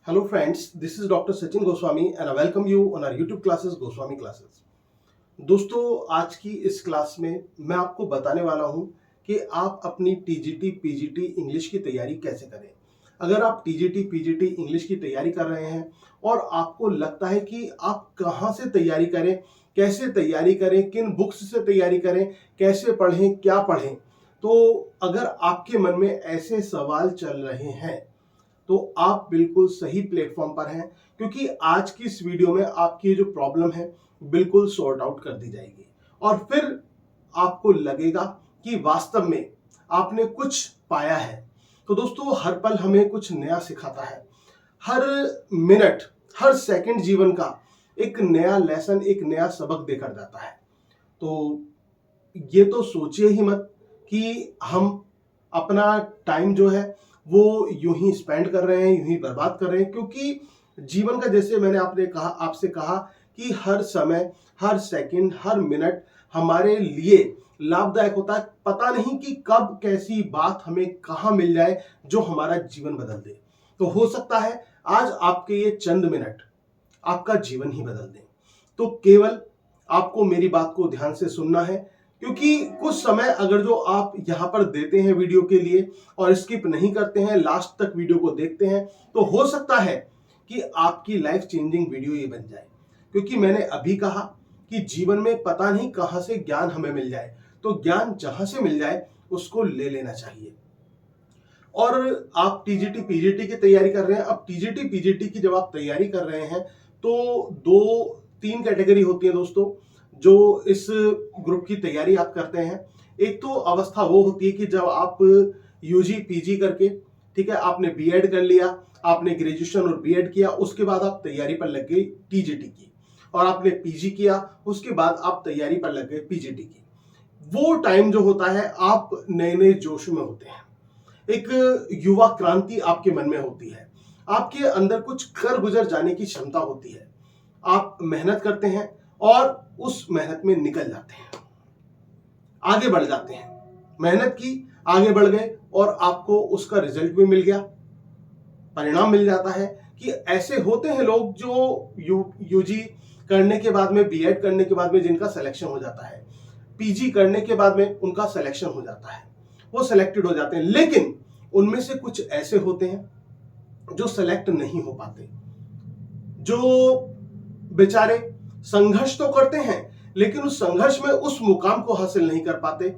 Hello friends, this is Dr. Sachin Goswami and I welcome you on our YouTube classes Goswami Classes। दोस्तों आज की इस class में मैं आपको बताने वाला हूं कि आप अपनी टीजीटी पीजीटी इंग्लिश की तैयारी कैसे करें। अगर आप टीजीटी पीजीटी इंग्लिश की तैयारी कर रहे हैं और आपको लगता है कि आप कहां से तैयारी करें, कैसे तैयारी करें, किन बुक्स से तैयारी करें, कैसे पढ़ें, क्या पढ़ें, तो अगर आपके मन में ऐसे सवाल चल रहे हैं तो आप बिल्कुल सही प्लेटफॉर्म पर हैं, क्योंकि आज की इस वीडियो में आपकी जो प्रॉब्लम है बिल्कुल सॉर्ट आउट कर दी जाएगी और फिर आपको लगेगा कि वास्तव में आपने कुछ पाया है। तो दोस्तों हर पल हमें कुछ नया सिखाता है, हर मिनट हर सेकंड जीवन का एक नया लेसन, एक नया सबक देकर जाता है। तो ये तो सोचिए ही मत कि हम अपना टाइम जो है वो यूं ही स्पेंड कर रहे हैं, यूं ही बर्बाद कर रहे हैं, क्योंकि जीवन का जैसे मैंने आपसे कहा कि हर समय, हर सेकंड, हर मिनट हमारे लिए लाभदायक होता है। पता नहीं कि कब कैसी बात हमें कहां मिल जाए जो हमारा जीवन बदल दे। तो हो सकता है आज आपके ये चंद मिनट आपका जीवन ही बदल दें। तो केवल आपको मेरी बात को ध्यान से सुनना है, क्योंकि कुछ समय अगर जो आप यहां पर देते हैं वीडियो के लिए और स्किप नहीं करते हैं, लास्ट तक वीडियो को देखते हैं, तो हो सकता है कि आपकी लाइफ चेंजिंग वीडियो ये बन जाए। क्योंकि मैंने अभी कहा कि जीवन में पता नहीं कहां से ज्ञान हमें मिल जाए, तो ज्ञान जहां से मिल जाए उसको ले लेना चाहिए। और आप टीजीटी पीजीटी की तैयारी कर रहे हैं। अब टीजीटी पीजीटी की जब आप तैयारी कर रहे हैं तो दो तीन कैटेगरी होती है दोस्तों, जो इस ग्रुप की तैयारी आप करते हैं। एक तो अवस्था वो होती है कि जब आप यूजी पीजी करके, ठीक है, आपने बीएड कर लिया, आपने ग्रेजुएशन और बीएड किया, उसके बाद आप तैयारी पर लग गए टीजीटी की, और आपने पीजी किया, उसके बाद आप तैयारी पर लग गए पीजीटी की। वो टाइम जो होता है आप नए नए जोश में होते हैं, एक युवा क्रांति आपके मन में होती है, आपके अंदर कुछ कर गुजर जाने की क्षमता होती है। आप मेहनत करते हैं और उस मेहनत में निकल जाते हैं, आगे बढ़ जाते हैं। मेहनत की, आगे बढ़ गए और आपको उसका रिजल्ट भी मिल गया, परिणाम मिल जाता है। कि ऐसे होते हैं लोग जो यूजी करने के बाद में, बीएड करने के बाद में जिनका सिलेक्शन हो जाता है, पीजी करने के बाद में उनका सिलेक्शन हो जाता है, वो सिलेक्टेड हो जाते हैं। लेकिन उनमें से कुछ ऐसे होते हैं जो सिलेक्ट नहीं हो पाते, जो बेचारे संघर्ष तो करते हैं लेकिन उस संघर्ष में उस मुकाम को हासिल नहीं कर पाते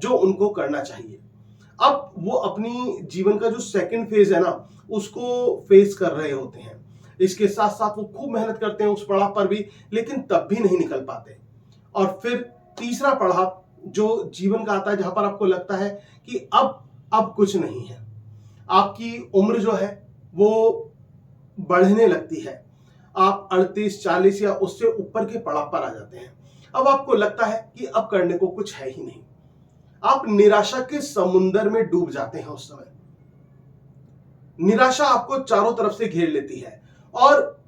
जो उनको करना चाहिए। अब वो अपनी जीवन का जो सेकंड फेज है ना, उसको फेस कर रहे होते हैं। इसके साथ साथ वो खूब मेहनत करते हैं उस पड़ाव पर भी, लेकिन तब भी नहीं निकल पाते। और फिर तीसरा पड़ाव जो जीवन का आता है, जहां पर आपको लगता है कि अब कुछ नहीं है, आपकी उम्र जो है वो बढ़ने लगती है, आप 38-40 या उससे ऊपर के पड़ाव पर आ जाते हैं। अब आपको लगता है कि अब करने को कुछ है ही नहीं, आप निराशा के समुंदर में डूब जाते हैं। उस समय निराशा आपको चारों तरफ से घेर लेती है और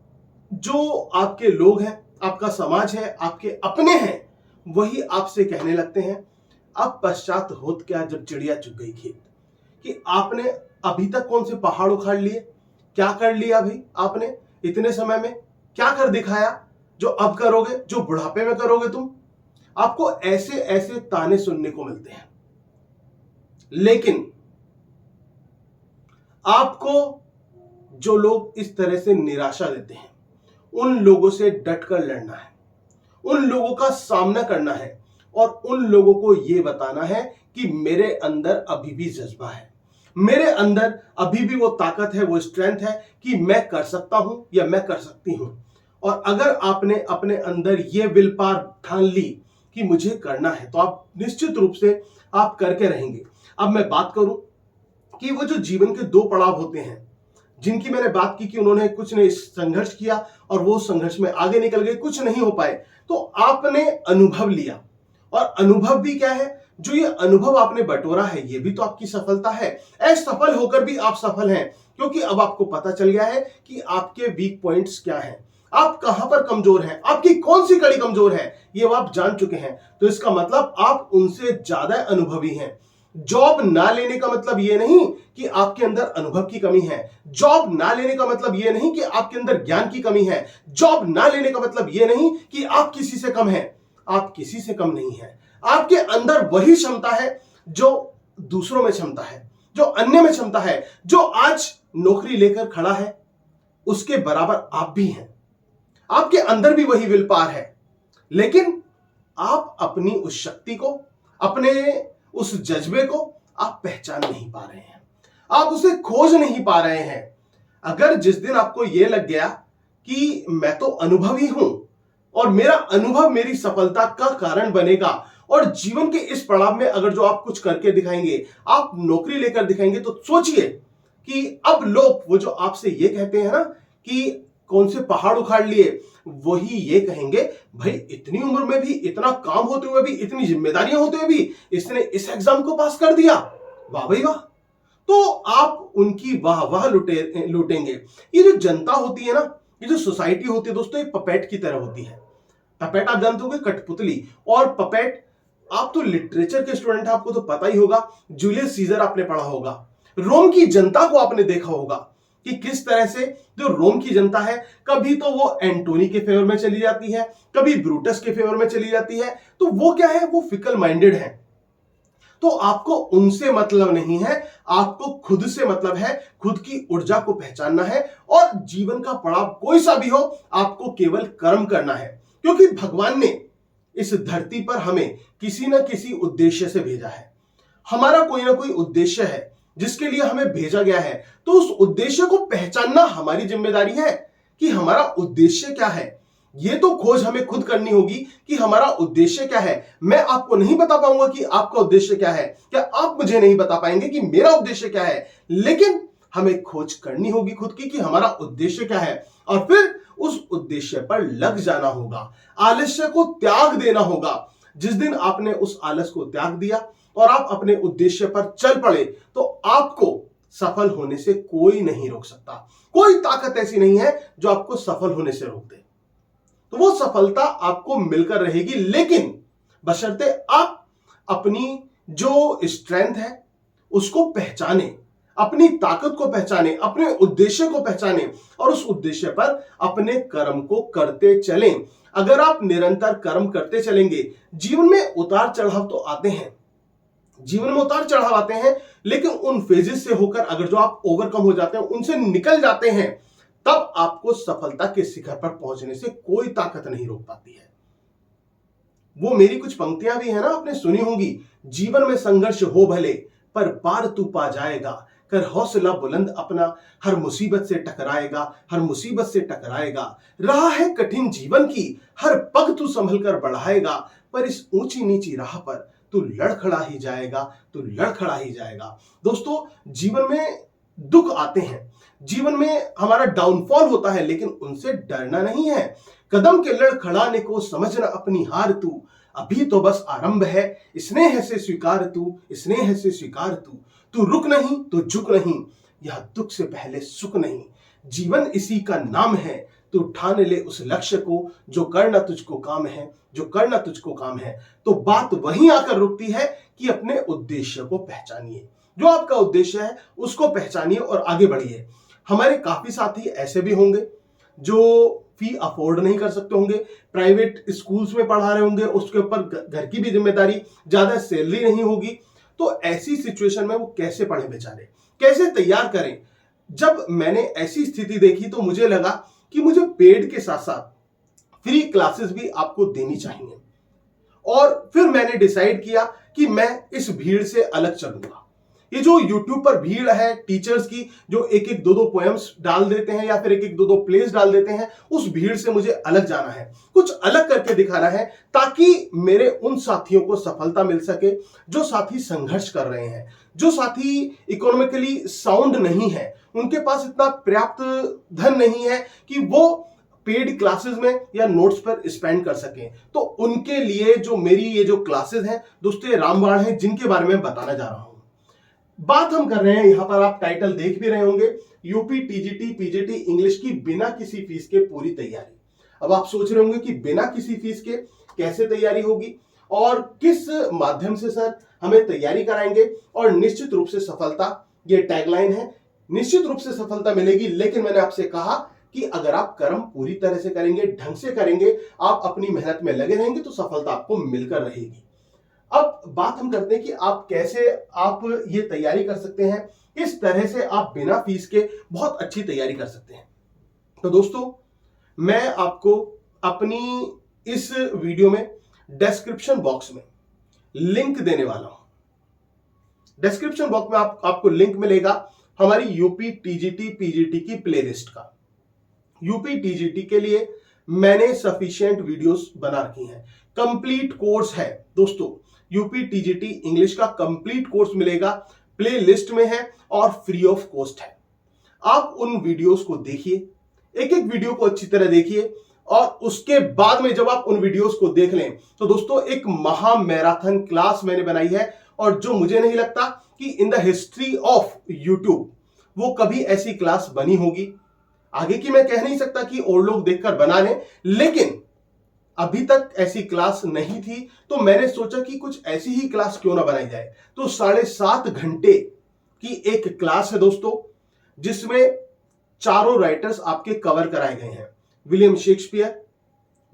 जो आपके लोग हैं, आपका समाज है, आपके अपने हैं, वही आपसे कहने लगते हैं अब पश्चात होत क्या जब चिड़िया चुग गई खेत। कि आपने अभी तक कौन से पहाड़ उखाड़ लिए, क्या कर लिया भाई आपने इतने समय में, क्या कर दिखाया जो अब करोगे, जो बुढ़ापे में करोगे तुम। आपको ऐसे ऐसे ताने सुनने को मिलते हैं। लेकिन आपको जो लोग इस तरह से निराशा देते हैं, उन लोगों से डटकर लड़ना है, उन लोगों का सामना करना है और उन लोगों को यह बताना है कि मेरे अंदर अभी भी जज्बा है, मेरे अंदर अभी भी वो ताकत है, वो स्ट्रेंथ है कि मैं कर सकता हूं या मैं कर सकती हूं। और अगर आपने अपने अंदर ये विल पावर ठान ली कि मुझे करना है, तो आप निश्चित रूप से आप करके रहेंगे। अब मैं बात करूं कि वो जो जीवन के दो पड़ाव होते हैं, जिनकी मैंने बात की कि उन्होंने कुछ ने संघर्ष किया और वो संघर्ष में आगे निकल गए, कुछ नहीं हो पाए, तो आपने अनुभव लिया। और अनुभव भी क्या है, जो ये अनुभव आपने बटोरा है, ये भी तो आपकी सफलता है। असफल होकर भी आप सफल हैं, क्योंकि अब आपको पता चल गया है कि आपके वीक पॉइंट्स क्या हैं, आप कहां पर कमजोर हैं, आपकी कौन सी कड़ी कमजोर है, ये आप जान चुके हैं। तो इसका मतलब आप उनसे ज्यादा अनुभवी हैं। जॉब ना लेने का मतलब यह नहीं कि आपके अंदर अनुभव की कमी है। जॉब ना लेने का मतलब यह नहीं कि आपके अंदर ज्ञान की कमी है। जॉब ना लेने का मतलब यह नहीं कि आप किसी से कम हैं। आप किसी से कम नहीं हैं। आपके अंदर वही क्षमता है जो दूसरों में क्षमता है, जो अन्य में क्षमता है। जो आज नौकरी लेकर खड़ा है उसके बराबर आप भी हैं। आपके अंदर भी वही विल पावर है, लेकिन आप अपनी उस शक्ति को, अपने उस जज्बे को आप पहचान नहीं पा रहे हैं। आप उसे खोज नहीं पा रहे हैं। अगर जिस दिन आपको यह लग गया कि मैं तो अनुभवी हूं और मेरा अनुभव मेरी सफलता का कारण बनेगा, और जीवन के इस पड़ाव में अगर जो आप कुछ करके दिखाएंगे, आप नौकरी लेकर दिखाएंगे, तो सोचिए कि अब लोग वो जो आपसे ये कहते हैं ना कि कौन से पहाड़ उखाड़ लिए, वही ये कहेंगे, भाई इतनी उम्र में भी, इतना काम होते हुए भी, इतनी जिम्मेदारियां होते हुए भी इसने इस एग्जाम को पास कर दिया, वाह भाई वाह। तो आप उनकी वाह वाह लुटेंगे। ये जो जनता होती है ना, ये जो सोसाइटी होती है दोस्तों, एक पपेट की तरह होती है। पपेट आप जानते होंगे, कठपुतली। और पपेट, आप तो लिटरेचर के स्टूडेंट हैं, आपको तो पता ही होगा, जूलियस सीजर आपने पढ़ा होगा, रोम की जनता को आपने देखा होगा कि किस तरह से जो रोम की जनता है, कभी तो वो एंटोनी के फेवर में चली जाती है, कभी ब्रूटस के फेवर में चली जाती है। तो वो क्या है, वो फिकल माइंडेड है। तो आपको उनसे मतलब नहीं है, आपको खुद से मतलब है। खुद की ऊर्जा को पहचानना है, और जीवन का पड़ाव कोई सा भी हो, आपको केवल कर्म करना है। क्योंकि भगवान ने इस धरती पर हमें किसी न किसी उद्देश्य से भेजा है। हमारा कोई ना कोई उद्देश्य है जिसके लिए हमें भेजा गया है। तो उस उद्देश्य को पहचानना हमारी जिम्मेदारी है कि हमारा उद्देश्य क्या है। ये तो खोज हमें खुद करनी होगी कि हमारा उद्देश्य क्या है। मैं आपको नहीं बता पाऊंगा कि आपका उद्देश्य क्या है, क्या आप मुझे नहीं बता पाएंगे कि मेरा उद्देश्य क्या है, लेकिन हमें खोज करनी होगी खुद की कि हमारा उद्देश्य क्या है, और फिर उस उद्देश्य पर लग जाना होगा। आलस्य को त्याग देना होगा। जिस दिन आपने उस आलस को त्याग दिया और आप अपने उद्देश्य पर चल पड़े, तो आपको सफल होने से कोई नहीं रोक सकता। कोई ताकत ऐसी नहीं है जो आपको सफल होने से रोक दे। तो वो सफलता आपको मिलकर रहेगी, लेकिन बशर्ते आप अपनी जो स्ट्रेंथ है उसको पहचाने, अपनी ताकत को पहचाने, अपने उद्देश्य को पहचाने, और उस उद्देश्य पर अपने कर्म को करते चलें। अगर आप निरंतर कर्म करते चलेंगे, जीवन में उतार चढ़ाव तो आते हैं, जीवन में उतार चढ़ाव आते हैं, लेकिन उन फेजेस से होकर अगर जो आप ओवरकम हो जाते हैं, उनसे निकल जाते हैं, तब आपको सफलता के शिखर पर पहुंचने से कोई ताकत नहीं रोक पाती है। वो मेरी कुछ पंक्तियां भी है ना, आपने सुनी होंगी, जीवन में संघर्ष हो भले पर पार तू पा जाएगा, कर हौसला बुलंद अपना, हर मुसीबत से टकराएगा, हर मुसीबत से टकराएगा। राह है कठिन जीवन की, हर पग तू संभल कर बढ़ाएगा, पर इस ऊंची नीची राह पर तू लड़खड़ा ही जाएगा, तू लड़खड़ा ही जाएगा। दोस्तों, जीवन में दुख आते हैं, जीवन में हमारा डाउनफॉल होता है, लेकिन उनसे डरना नहीं है। कदम के लड़खड़ाने को समझना अपनी हार तू, अभी तो बस आरंभ है, स्नेह से स्वीकार तू, स्नेह से स्वीकार तू। तू रुक नहीं तो झुक नहीं, यह दुख से पहले सुख नहीं। जीवन इसी का नाम है, तू ठान ले उस लक्ष्य को, जो करना तुझको काम है, जो करना तुझको काम है। तो बात वहीं आकर रुकती है कि अपने उद्देश्य को पहचानिए। जो आपका उद्देश्य है उसको पहचानिए और आगे बढ़िए। हमारे काफी साथी ऐसे भी होंगे जो फी अफोर्ड नहीं कर सकते होंगे, प्राइवेट स्कूल्स में पढ़ा रहे होंगे, उसके ऊपर घर की भी जिम्मेदारी, ज्यादा सैलरी नहीं होगी। तो ऐसी सिचुएशन में वो कैसे पढ़े बेचारे, कैसे तैयार करें। जब मैंने ऐसी स्थिति देखी तो मुझे लगा कि मुझे पेड के साथ साथ फ्री क्लासेस भी आपको देनी चाहिए, और फिर मैंने डिसाइड किया कि मैं इस भीड़ से अलग चलूंगा। ये जो YouTube पर भीड़ है टीचर्स की, जो एक एक दो दो पोएम्स डाल देते हैं या फिर एक एक दो दो प्लेस डाल देते हैं, उस भीड़ से मुझे अलग जाना है, कुछ अलग करके दिखाना है, ताकि मेरे उन साथियों को सफलता मिल सके जो साथी संघर्ष कर रहे हैं, जो साथी इकोनॉमिकली साउंड नहीं है, उनके पास इतना पर्याप्त धन नहीं है कि वो पेड क्लासेस में या नोट्स पर स्पेंड कर सकें। तो उनके लिए जो मेरी ये जो क्लासेस हैं दोस्तों, ये रामबाण है, जिनके बारे में बताना जा रहा हूं। बात हम कर रहे हैं, यहां पर आप टाइटल देख भी रहे होंगे, यूपी टीजीटी पीजीटी इंग्लिश की बिना किसी फीस के पूरी तैयारी। अब आप सोच रहे होंगे कि बिना किसी फीस के कैसे तैयारी होगी, और किस माध्यम से सर हमें तैयारी कराएंगे, और निश्चित रूप से सफलता, ये टैगलाइन है, निश्चित रूप से सफलता मिलेगी। लेकिन मैंने आपसे कहा कि अगर आप कर्म पूरी तरह से करेंगे, ढंग से करेंगे, आप अपनी मेहनत में लगे रहेंगे तो सफलता आपको मिलकर रहेगी। अब बात हम करते हैं कि आप कैसे आप ये तैयारी कर सकते हैं, किस तरह से आप बिना फीस के बहुत अच्छी तैयारी कर सकते हैं। तो दोस्तों, मैं आपको अपनी इस वीडियो में डिस्क्रिप्शन बॉक्स में लिंक देने वाला हूं। डिस्क्रिप्शन बॉक्स में आपको लिंक मिलेगा हमारी यूपी टीजीटी पीजीटी की प्लेलिस्ट का। यूपी टीजीटी के लिए मैंने सफिशिएंट वीडियोस बना रखी हैं, कंप्लीट कोर्स है दोस्तों। यूपी टीजीटी इंग्लिश का कंप्लीट कोर्स मिलेगा, प्ले लिस्ट में है और फ्री ऑफ कॉस्ट है। आप उन वीडियोस को देखिए, एक एक वीडियो को अच्छी तरह देखिए, और उसके बाद में जब आप उन वीडियोस को देख लें तो दोस्तों एक महा मैराथन क्लास मैंने बनाई है, और जो मुझे नहीं लगता कि in the history of YouTube वो कभी ऐसी क्लास बनी होगी। आगे की मैं कह नहीं सकता कि और लोग देखकर बना लें, लेकिन अभी तक ऐसी क्लास नहीं थी, तो मैंने सोचा कि कुछ ऐसी ही क्लास क्यों ना बनाई जाए। तो 7.5 घंटे की एक क्लास है दोस्तों, जिसमें चारों राइटर्स आपके कवर कराए गए हैं। William Shakespeare,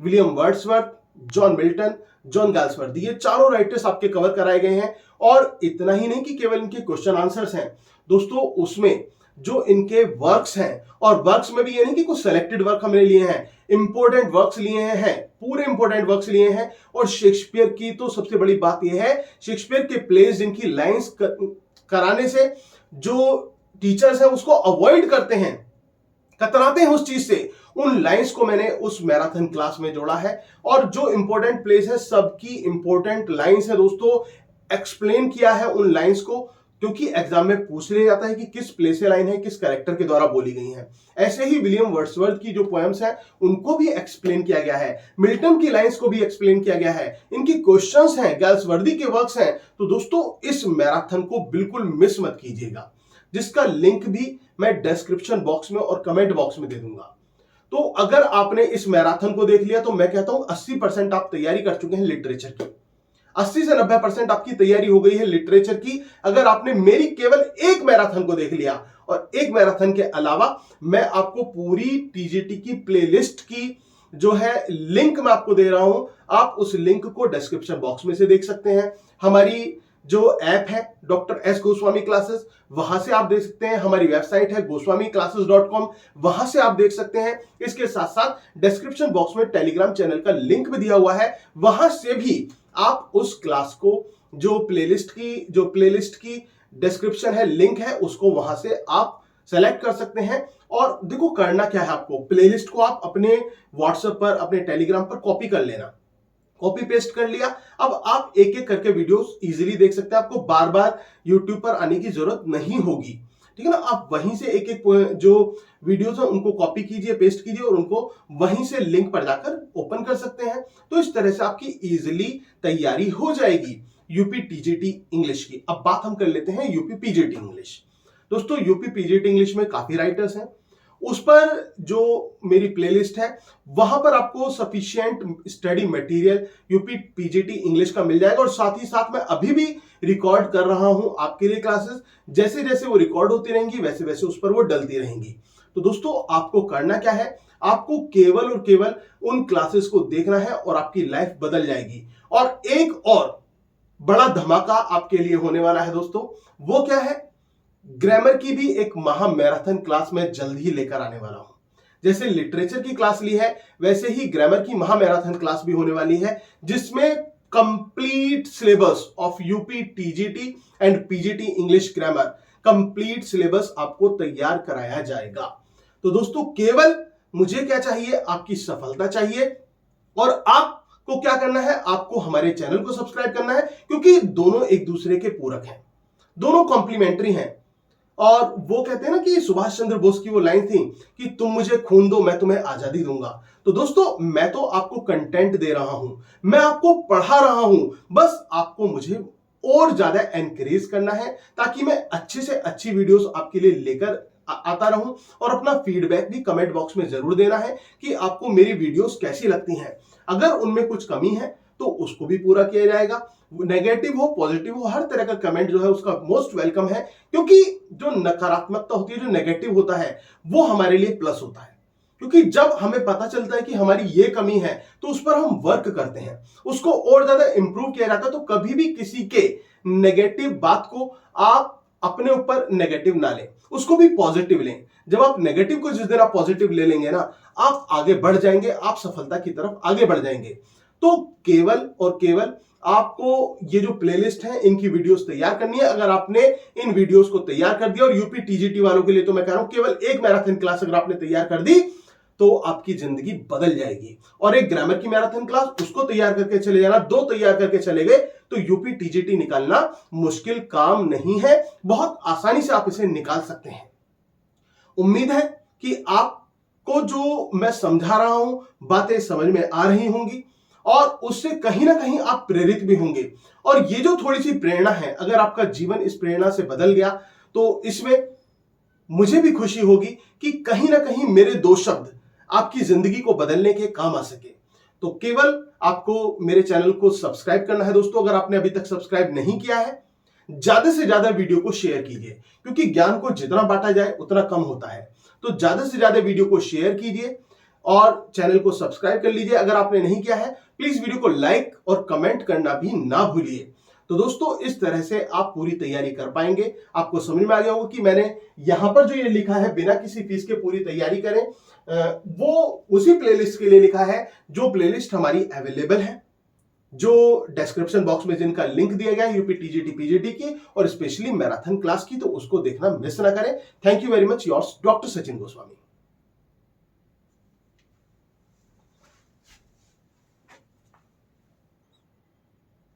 William Wordsworth, John Milton, John Galsworthy, ये चारों राइटर्स आपके कवर कराए गए हैं। और इतना ही नहीं कि केवल इनके क्वेश्चन आंसर्स हैं दोस्तों, उसमें जो इनके वर्क्स हैं, और वर्क्स में भी ये नहीं कि कुछ सेलेक्टेड वर्क हमने लिए हैं, इंपोर्टेंट वर्क्स लिए हैं, पूरे इंपोर्टेंट वर्क्स लिए हैं। और शेक्सपियर की तो सबसे बड़ी बात यह है, शेक्सपियर के प्लेज जिनकी लाइंस कराने से जो टीचर्स हैं उसको अवॉइड करते हैं, कतराते हैं उस चीज से, उन लाइंस को मैंने उस मैराथन क्लास में जोड़ा है। और जो इंपॉर्टेंट प्लेस है, सबकी इंपॉर्टेंट लाइंस है दोस्तों, एक्सप्लेन किया है उन लाइंस को, क्योंकि एग्जाम में पूछ लिया जाता है कि किस प्लेस से लाइन है, किस कैरेक्टर के द्वारा बोली गई है। ऐसे ही विलियम वर्ड्सवर्थ की जो पोएम्स है उनको भी एक्सप्लेन किया गया है, मिल्टन की लाइंस को भी एक्सप्लेन किया गया है, इनकी क्वेश्चंस हैं, गाल्सवर्दी के वर्क्स हैं। तो दोस्तों इस मैराथन को बिल्कुल मिस मत कीजिएगा, जिसका लिंक भी मैं डिस्क्रिप्शन बॉक्स में और कमेंट बॉक्स में दे दूंगा। तो अगर आपने इस मैराथन को देख लिया तो मैं कहता हूं 80% आप तैयारी कर चुके हैं लिटरेचर की, 80 से 90% आपकी तैयारी हो गई है लिटरेचर की, अगर आपने मेरी केवल एक मैराथन को देख लिया। और एक मैराथन के अलावा मैं आपको पूरी टीजीटी की प्लेलिस्ट की जो है लिंक मैं आपको दे रहा हूं, आप उस लिंक को डिस्क्रिप्शन बॉक्स में से देख सकते हैं। हमारी जो ऐप है डॉक्टर एस गोस्वामी क्लासेस, वहां से आप देख सकते हैं। हमारी वेबसाइट है goswamiclasses.com, वहां से आप देख सकते हैं। इसके साथ साथ डिस्क्रिप्शन बॉक्स में टेलीग्राम चैनल का लिंक भी दिया हुआ है, वहां से भी आप उस क्लास को जो प्लेलिस्ट की डिस्क्रिप्शन है, लिंक है, उसको वहां से आप सेलेक्ट कर सकते हैं। और देखो करना क्या है, आपको प्लेलिस्ट को आप अपने व्हाट्सएप पर, अपने टेलीग्राम पर कॉपी कर लेना, कॉपी पेस्ट कर लिया। अब आप एक एक करके वीडियोस इजीली देख सकते हैं, आपको बार बार यूट्यूब पर आने की जरूरत नहीं होगी, ठीक है ना। आप वहीं से एक एक जो वीडियोस है उनको कॉपी कीजिए, पेस्ट कीजिए, और उनको वहीं से लिंक पर जाकर ओपन कर सकते हैं। तो इस तरह से आपकी इजीली तैयारी हो जाएगी यूपी टीजीटी इंग्लिश की। अब बात हम कर लेते हैं यूपी पीजीटी इंग्लिश। दोस्तों यूपी पीजीटी इंग्लिश में काफी राइटर्स हैं, उस पर जो मेरी प्लेलिस्ट है वहां पर आपको sufficient study material UP PGT English का मिल जाएगा। और साथ ही साथ मैं अभी भी रिकॉर्ड कर रहा हूं आपके लिए क्लासेस, जैसे जैसे वो रिकॉर्ड होती रहेंगी वैसे वैसे उस पर वो डलती रहेंगी। तो दोस्तों आपको करना क्या है, आपको केवल और केवल उन क्लासेस को देखना है और आपकी लाइफ बदल जाएगी। और एक और बड़ा धमाका आपके लिए होने वाला है दोस्तों, वो क्या है, ग्रामर की भी एक महा मैराथन क्लास में जल्द ही लेकर आने वाला हूं। जैसे लिटरेचर की क्लास ली है, वैसे ही ग्रामर की महा मैराथन क्लास भी होने वाली है, जिसमें complete syllabus of UP TGT and PGT English grammar, complete syllabus आपको तैयार कराया जाएगा। तो दोस्तों केवल मुझे क्या चाहिए, आपकी सफलता चाहिए। और आपको क्या करना है, आपको हमारे चैनल को सब्सक्राइब करना है, क्योंकि दोनों एक दूसरे के पूरक हैं, दोनों कॉम्प्लीमेंट्री हैं। और वो कहते हैं ना कि सुभाष चंद्र बोस की वो लाइन थी कि तुम मुझे खून दो मैं तुम्हें आजादी दूंगा। तो दोस्तों मैं तो आपको कंटेंट दे रहा हूं, मैं आपको पढ़ा रहा हूं, बस आपको मुझे और ज्यादा एनकरेज करना है ताकि मैं अच्छे से अच्छी वीडियोस आपके लिए लेकर आता रहूं। और अपना फीडबैक भी कमेंट बॉक्स में जरूर देना है कि आपको मेरी वीडियोस कैसी लगती हैं। अगर उनमें कुछ कमी है तो उसको भी पूरा किया जाएगा। नेगेटिव हो पॉजिटिव हो, हर तरह का कमेंट जो है उसका मोस्ट वेलकम है, क्योंकि जो नकारात्मकता होती है, जो नेगेटिव होता है, वो हमारे लिए प्लस होता है। क्योंकि जब हमें पता चलता है कि हमारी ये कमी है तो उस पर हम वर्क करते हैं, उसको और ज्यादा इंप्रूव किया जाता है। तो कभी भी किसी के नेगेटिव बात को आप अपने ऊपर नेगेटिव ना लें, उसको भी पॉजिटिव लें। जब आप नेगेटिव को जिस दिन आप पॉजिटिव ले लेंगे ना, आप आगे बढ़ जाएंगे, आप सफलता की तरफ आगे बढ़ जाएंगे। तो केवल और केवल आपको ये जो प्लेलिस्ट है इनकी वीडियोस तैयार करनी है। अगर आपने इन वीडियोस को तैयार कर दिया, और यूपी टीजीटी वालों के लिए तो मैं कह रहा हूं केवल एक मैराथन क्लास अगर आपने तैयार कर दी तो आपकी जिंदगी बदल जाएगी। और एक ग्रामर की मैराथन क्लास, उसको तैयार करके चले जाना, 2 तैयार करके चले गए तो यूपी टीजीटी निकालना मुश्किल काम नहीं है, बहुत आसानी से आप इसे निकाल सकते हैं। उम्मीद है कि आपको जो मैं समझा रहा हूं बातें समझ में आ रही होंगी, और उससे कहीं ना कहीं आप प्रेरित भी होंगे। और ये जो थोड़ी सी प्रेरणा है, अगर आपका जीवन इस प्रेरणा से बदल गया तो इसमें मुझे भी खुशी होगी कि कहीं ना कहीं मेरे 2 शब्द आपकी जिंदगी को बदलने के काम आ सके। तो केवल आपको मेरे चैनल को सब्सक्राइब करना है दोस्तों, अगर आपने अभी तक सब्सक्राइब नहीं किया है। ज्यादा से ज्यादा वीडियो को शेयर कीजिए, क्योंकि ज्ञान को जितना बांटा जाए उतना कम होता है। तो ज्यादा से ज्यादा वीडियो को शेयर कीजिए और चैनल को सब्सक्राइब कर लीजिए अगर आपने नहीं किया है। प्लीज वीडियो को लाइक और कमेंट करना भी ना भूलिए। तो दोस्तों, इस तरह से आप पूरी तैयारी कर पाएंगे। आपको समझ में आ गया होगा कि मैंने यहां पर जो ये लिखा है, बिना किसी फीस के पूरी तैयारी करें, वो उसी प्लेलिस्ट के लिए लिखा है जो प्लेलिस्ट हमारी अवेलेबल है, जो डिस्क्रिप्शन बॉक्स में जिनका लिंक दिया गया है यूपी टीजीटी पीजीटी की और स्पेशली मैराथन क्लास की, तो उसको देखना मिस ना करें। Thank you very much, yours doctor Sachin Goswami.